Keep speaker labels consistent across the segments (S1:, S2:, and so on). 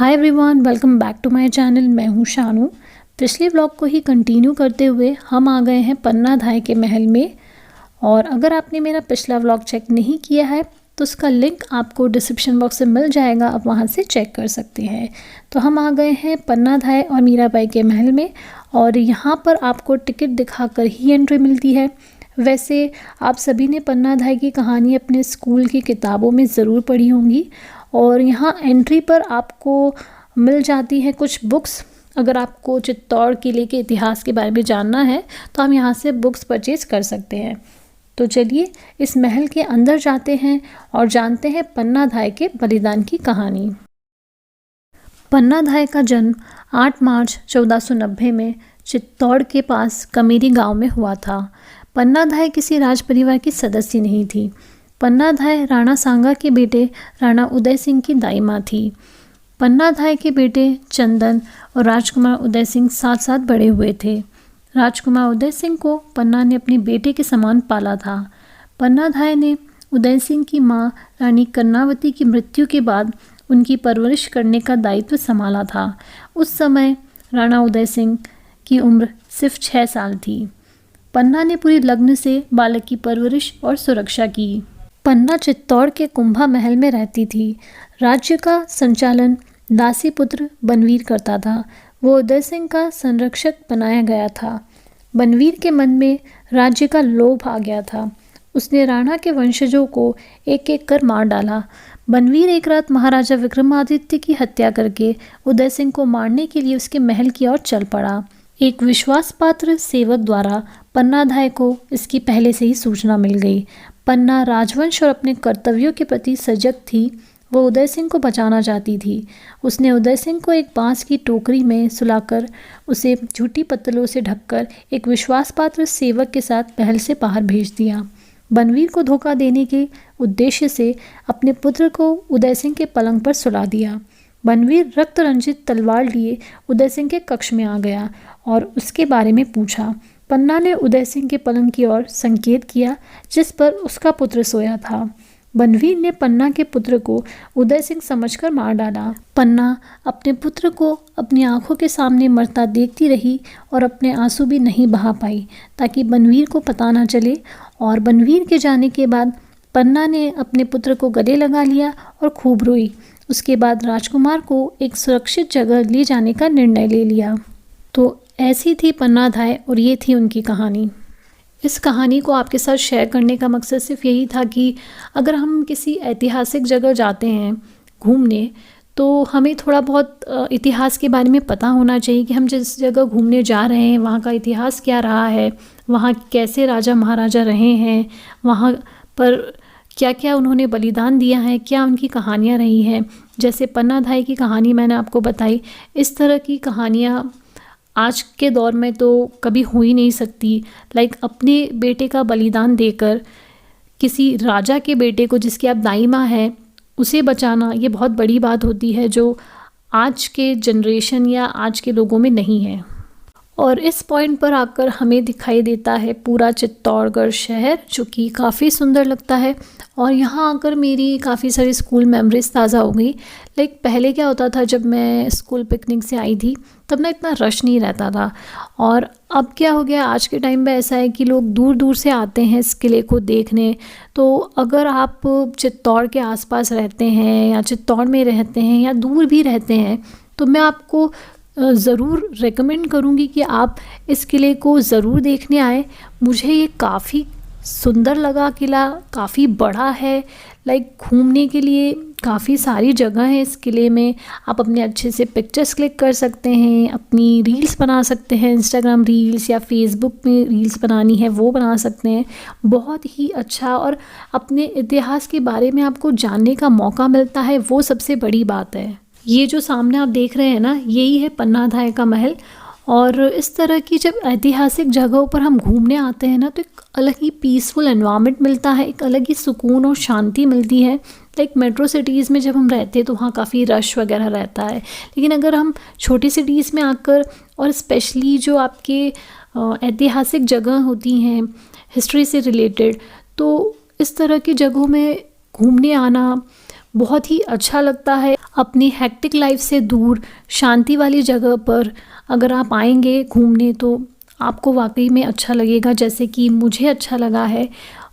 S1: Hi everyone, welcome back to my channel. मैं हूँ शानू। पिछले व्लॉग को ही कंटिन्यू करते हुए हम आ गए हैं पन्ना धाय के महल में। और अगर आपने मेरा पिछला व्लॉग चेक नहीं किया है तो उसका लिंक आपको डिस्क्रिप्शन बॉक्स में मिल जाएगा, आप वहाँ से चेक कर सकते हैं। तो हम आ गए हैं पन्ना धाय और मीराबाई के महल में, और यहाँ पर आपको टिकट दिखाकर ही एंट्री मिलती है। वैसे आप सभी ने पन्ना धाय की कहानी अपने स्कूल की किताबों में ज़रूर पढ़ी होंगी, और यहाँ एंट्री पर आपको मिल जाती है कुछ बुक्स। अगर आपको चित्तौड़ किले के इतिहास के बारे में जानना है तो हम यहाँ से बुक्स परचेज़ कर सकते हैं। तो चलिए इस महल के अंदर जाते हैं और जानते हैं पन्ना धाय के बलिदान की कहानी। पन्ना धाय का जन्म 8 मार्च 1490 में चित्तौड़ के पास कमेरी गांव में हुआ था। पन्ना धाय किसी राज परिवार की सदस्य नहीं थी। पन्ना धाय राणा सांगा के बेटे राणा उदय सिंह की दाई माँ थी। पन्ना धाय के बेटे चंदन और राजकुमार उदय सिंह साथ साथ बड़े हुए थे। राजकुमार उदय सिंह को पन्ना ने अपने बेटे के समान पाला था। पन्ना धाय ने उदय सिंह की मां रानी कर्णावती की मृत्यु के बाद उनकी परवरिश करने का दायित्व संभाला था। उस समय राणा उदय सिंह की उम्र सिर्फ 6 साल थी। पन्ना ने पूरी लगन से बालक की परवरिश और सुरक्षा की। पन्ना चित्तौड़ के कुंभा महल में रहती थी। राज्य का संचालन दासी पुत्र बनवीर करता था। वो उदय सिंह का संरक्षक बनाया गया था। बनवीर के मन में राज्य का लोभ आ गया था। उसने राणा के वंशजों को एक एक कर मार डाला। बनवीर एक रात महाराजा विक्रमादित्य की हत्या करके उदय सिंह को मारने के लिए उसके महल की ओर चल पड़ा। एक विश्वासपात्र सेवक द्वारा पन्ना धाय को इसकी पहले से ही सूचना मिल गई। पन्ना राजवंश और अपने कर्तव्यों के प्रति सजग थी। वो उदय सिंह को बचाना चाहती थी। उसने उदय सिंह को एक बांस की टोकरी में सुलाकर उसे झूठी पत्तलों से ढककर एक विश्वासपात्र सेवक के साथ महल से बाहर भेज दिया। बनवीर को धोखा देने के उद्देश्य से अपने पुत्र को उदय सिंह के पलंग पर सुला दिया। बनवीर रक्त रंजित तलवार लिए उदय सिंह के कक्ष में आ गया और उसके बारे में पूछा। पन्ना ने उदय सिंह के पलंग की ओर संकेत किया जिस पर उसका पुत्र सोया था। बनवीर ने पन्ना के पुत्र को उदय सिंह समझकर मार डाला। पन्ना अपने पुत्र को अपनी आंखों के सामने मरता देखती रही और अपने आंसू भी नहीं बहा पाई ताकि बनवीर को पता ना चले। और बनवीर के जाने के बाद पन्ना ने अपने पुत्र को गले लगा लिया और खूब रोई। उसके बाद राजकुमार को एक सुरक्षित जगह ले जाने का निर्णय ले लिया। तो ऐसी थी पन्ना धाय और ये थी उनकी कहानी। इस कहानी को आपके साथ शेयर करने का मकसद सिर्फ यही था कि अगर हम किसी ऐतिहासिक जगह जाते हैं घूमने तो हमें थोड़ा बहुत इतिहास के बारे में पता होना चाहिए कि हम जिस जगह घूमने जा रहे हैं वहाँ का इतिहास क्या रहा है, वहाँ कैसे राजा महाराजा रहे हैं, वहाँ पर क्या क्या उन्होंने बलिदान दिया है, क्या उनकी कहानियाँ रही हैं। जैसे पन्ना धाय की कहानी मैंने आपको बताई, इस तरह की कहानियाँ आज के दौर में तो कभी हो ही नहीं सकती। लाइक अपने बेटे का बलिदान देकर किसी राजा के बेटे को जिसकी आप दाई माँ हैं उसे बचाना, ये बहुत बड़ी बात होती है जो आज के जनरेशन या आज के लोगों में नहीं है। और इस पॉइंट पर आकर हमें दिखाई देता है पूरा चित्तौड़गढ़ शहर जो कि काफ़ी सुंदर लगता है। और यहाँ आकर मेरी काफ़ी सारी स्कूल मेमोरीज ताज़ा हो गई। लाइक पहले क्या होता था, जब मैं स्कूल पिकनिक से आई थी तब ना इतना रश नहीं रहता था, और अब क्या हो गया, आज के टाइम पे ऐसा है कि लोग दूर दूर से आते हैं इस किले को देखने। तो अगर आप चित्तौड़ के आसपास रहते हैं या चित्तौड़ में रहते हैं या दूर भी रहते हैं तो मैं आपको ज़रूर रेकमेंड करूँगी कि आप इस किले को ज़रूर देखने आए। मुझे ये काफ़ी सुंदर लगा किला, काफ़ी बड़ा है। लाइक घूमने के लिए काफ़ी सारी जगह है इस किले में। आप अपने अच्छे से पिक्चर्स क्लिक कर सकते हैं, अपनी रील्स बना सकते हैं, इंस्टाग्राम रील्स या फेसबुक में रील्स बनानी है वो बना सकते हैं। बहुत ही अच्छा, और अपने इतिहास के बारे में आपको जानने का मौका मिलता है, वो सबसे बड़ी बात है। ये जो सामने आप देख रहे हैं ना, यही है पन्ना धाय का महल। और इस तरह की जब ऐतिहासिक जगहों पर हम घूमने आते हैं ना तो एक अलग ही पीसफुल एनवायरनमेंट मिलता है, एक अलग ही सुकून और शांति मिलती है। लाइक मेट्रो सिटीज़ में जब हम रहते हैं तो वहाँ काफ़ी रश वगैरह रहता है, लेकिन अगर हम छोटी सिटीज़ में आकर, और स्पेशली जो आपके ऐतिहासिक जगह होती हैं हिस्ट्री से रिलेटेड, तो इस तरह की जगहों में घूमने आना बहुत ही अच्छा लगता है। अपनी हेक्टिक लाइफ से दूर शांति वाली जगह पर अगर आप आएंगे घूमने तो आपको वाकई में अच्छा लगेगा, जैसे कि मुझे अच्छा लगा है।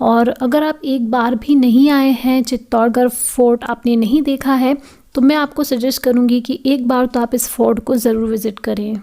S1: और अगर आप एक बार भी नहीं आए हैं, चित्तौड़गढ़ फोर्ट आपने नहीं देखा है, तो मैं आपको सजेस्ट करूंगी कि एक बार तो आप इस फोर्ट को ज़रूर विज़िट करें।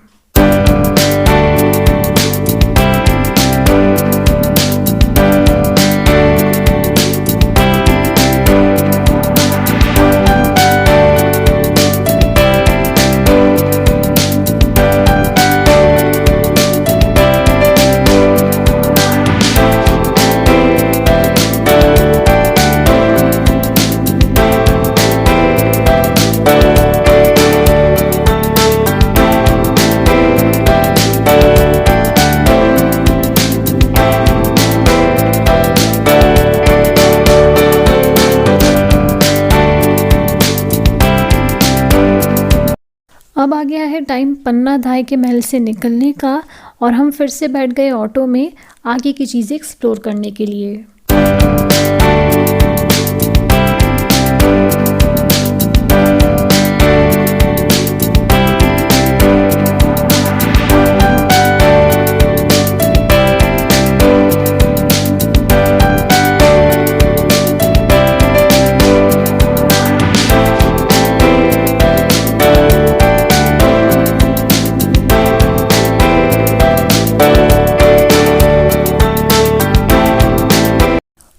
S1: अब आ गया है टाइम पन्ना धाय के महल से निकलने का और हम फिर से बैठ गए ऑटो में आगे की चीज़ें एक्सप्लोर करने के लिए।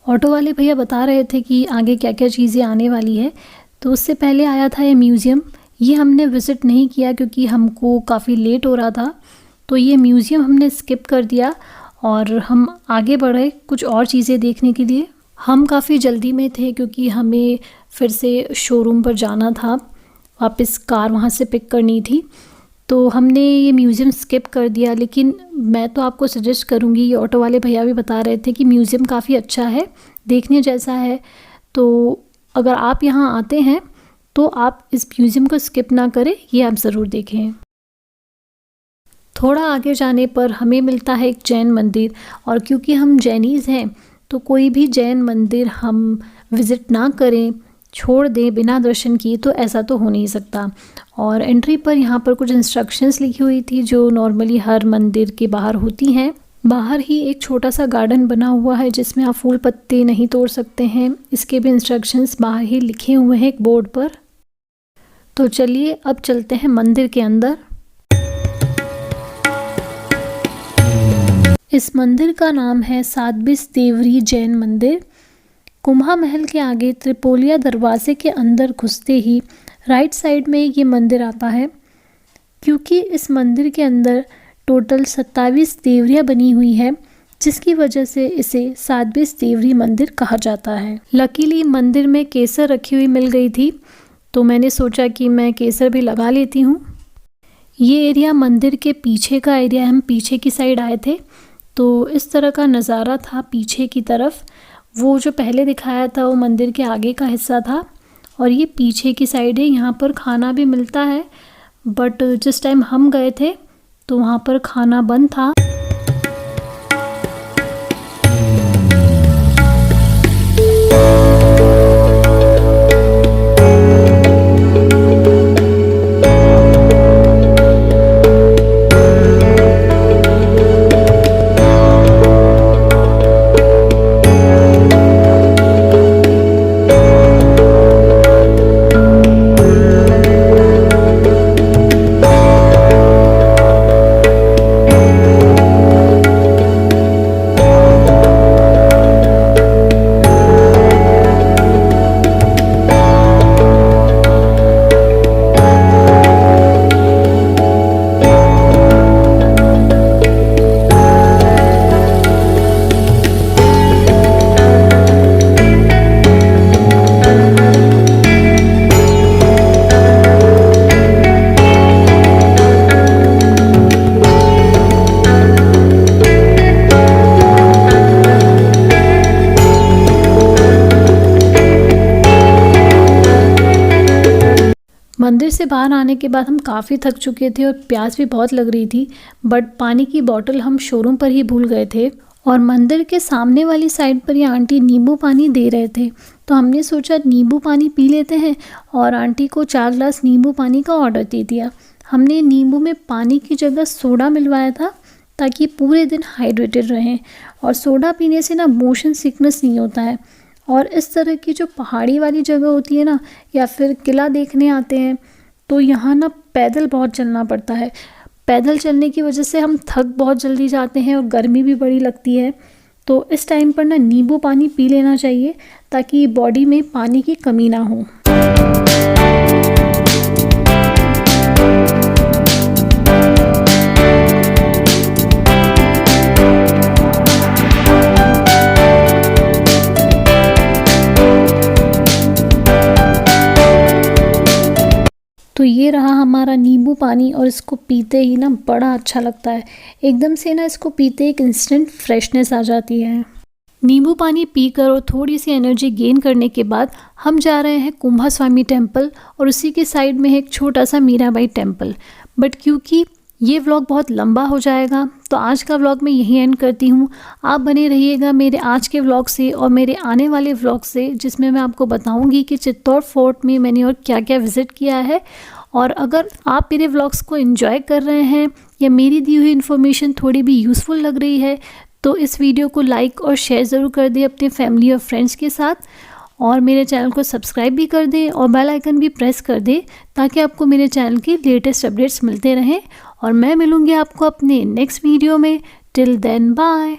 S1: ऑटो वाले भैया बता रहे थे कि आगे क्या क्या चीज़ें आने वाली है। तो उससे पहले आया था ये म्यूज़ियम। ये हमने विज़िट नहीं किया क्योंकि हमको काफ़ी लेट हो रहा था, तो ये म्यूज़ियम हमने स्किप कर दिया और हम आगे बढ़े कुछ और चीज़ें देखने के लिए। हम काफ़ी जल्दी में थे क्योंकि हमें फिर से शोरूम पर जाना था, वापस कार वहाँ से पिक करनी थी, तो हमने ये म्यूज़ियम स्किप कर दिया। लेकिन मैं तो आपको सजेस्ट करूँगी, ये ऑटो वाले भैया भी बता रहे थे कि म्यूज़ियम काफ़ी अच्छा है, देखने जैसा है। तो अगर आप यहाँ आते हैं तो आप इस म्यूज़ियम को स्किप ना करें, ये आप ज़रूर देखें। थोड़ा आगे जाने पर हमें मिलता है एक जैन मंदिर, और क्योंकि हम जैनीज़ हैं तो कोई भी जैन मंदिर हम विज़िट ना करें, छोड़ दें बिना दर्शन किए, तो ऐसा तो हो नहीं सकता। और एंट्री पर यहाँ पर कुछ इंस्ट्रक्शंस लिखी हुई थी जो नॉर्मली हर मंदिर के बाहर होती हैं। बाहर ही एक छोटा सा गार्डन बना हुआ है जिसमें आप फूल पत्ते नहीं तोड़ सकते हैं, इसके भी इंस्ट्रक्शंस बाहर ही लिखे हुए हैं एक बोर्ड पर। तो चलिए अब चलते हैं मंदिर के अंदर। इस मंदिर का नाम है सातबिस देवरी जैन मंदिर। कुम्हा महल के आगे त्रिपोलिया दरवाजे के अंदर घुसते ही राइट साइड में ये मंदिर आता है। क्योंकि इस मंदिर के अंदर टोटल 27 देवरियाँ बनी हुई है, जिसकी वजह से इसे सातबिस देवरी मंदिर कहा जाता है। लकीली मंदिर में केसर रखी हुई मिल गई थी, तो मैंने सोचा कि मैं केसर भी लगा लेती हूँ। ये एरिया मंदिर के पीछे का एरिया, हम पीछे की साइड आए थे, तो इस तरह का नज़ारा था पीछे की तरफ। वो जो पहले दिखाया था वो मंदिर के आगे का हिस्सा था, और ये पीछे की साइड है। यहाँ पर खाना भी मिलता है, बट जिस टाइम हम गए थे तो वहाँ पर खाना बंद था। मंदिर से बाहर आने के बाद हम काफ़ी थक चुके थे और प्यास भी बहुत लग रही थी, बट पानी की बोतल हम शोरूम पर ही भूल गए थे। और मंदिर के सामने वाली साइड पर ये आंटी नींबू पानी दे रहे थे, तो हमने सोचा नींबू पानी पी लेते हैं और आंटी को 4 ग्लास नींबू पानी का ऑर्डर दे दिया। हमने नींबू में पानी की जगह सोडा मिलवाया था ताकि पूरे दिन हाइड्रेटेड रहें, और सोडा पीने से ना मोशन सिकनेस नहीं होता है। और इस तरह की जो पहाड़ी वाली जगह होती है ना, या फिर किला देखने आते हैं, तो यहाँ ना पैदल बहुत चलना पड़ता है। पैदल चलने की वजह से हम थक बहुत जल्दी जाते हैं और गर्मी भी बड़ी लगती है। तो इस टाइम पर ना नींबू पानी पी लेना चाहिए ताकि बॉडी में पानी की कमी ना हो। तो ये रहा हमारा नींबू पानी, और इसको पीते ही ना बड़ा अच्छा लगता है। एकदम से ना इसको पीते एक इंस्टेंट फ्रेशनेस आ जाती है। नींबू पानी पीकर और थोड़ी सी एनर्जी गेन करने के बाद हम जा रहे हैं कुंभास्वामी टेम्पल, और उसी के साइड में है एक छोटा सा मीराबाई टेम्पल। बट क्योंकि ये व्लॉग बहुत लंबा हो जाएगा, तो आज का व्लॉग मैं यहीं एंड करती हूँ। आप बने रहिएगा मेरे आज के व्लॉग से और मेरे आने वाले व्लॉग से, जिसमें मैं आपको बताऊँगी कि चित्तौड़ फोर्ट में मैंने और क्या क्या विज़िट किया है। और अगर आप मेरे व्लॉग्स को एंजॉय कर रहे हैं या मेरी दी हुई इन्फॉर्मेशन थोड़ी भी यूज़फुल लग रही है, तो इस वीडियो को लाइक और शेयर ज़रूर कर दें अपने फैमिली और फ्रेंड्स के साथ, और मेरे चैनल को सब्सक्राइब भी कर दें और बेल आइकन भी प्रेस कर दें ताकि आपको मेरे चैनल की लेटेस्ट अपडेट्स मिलते रहें। और मैं मिलूँगी आपको अपने नेक्स्ट वीडियो में। Till then bye.